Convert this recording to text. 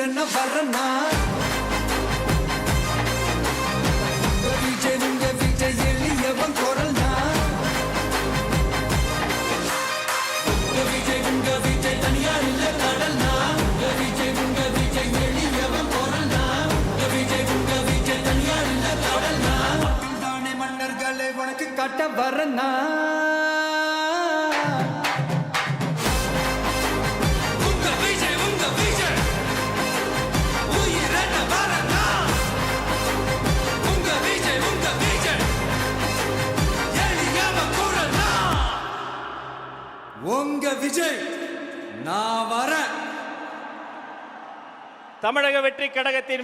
உயிரென்ன வரனா விஜய் உங்க விஜய் எளியவன் குரல்னா விஜய் உங்க விஜய் தனியார் இல்ல கடல்னா விஜய் உங்க விஜய் எளியவன் குரல்னா விஜய் உங்க விஜய் தனியார் இல்ல கடல்னா தானே மன்னர்களை உனக்கு காட்ட வரனா உங்க விஜய் நான் வரேன். தமிழக வெற்றி கழகத்தின்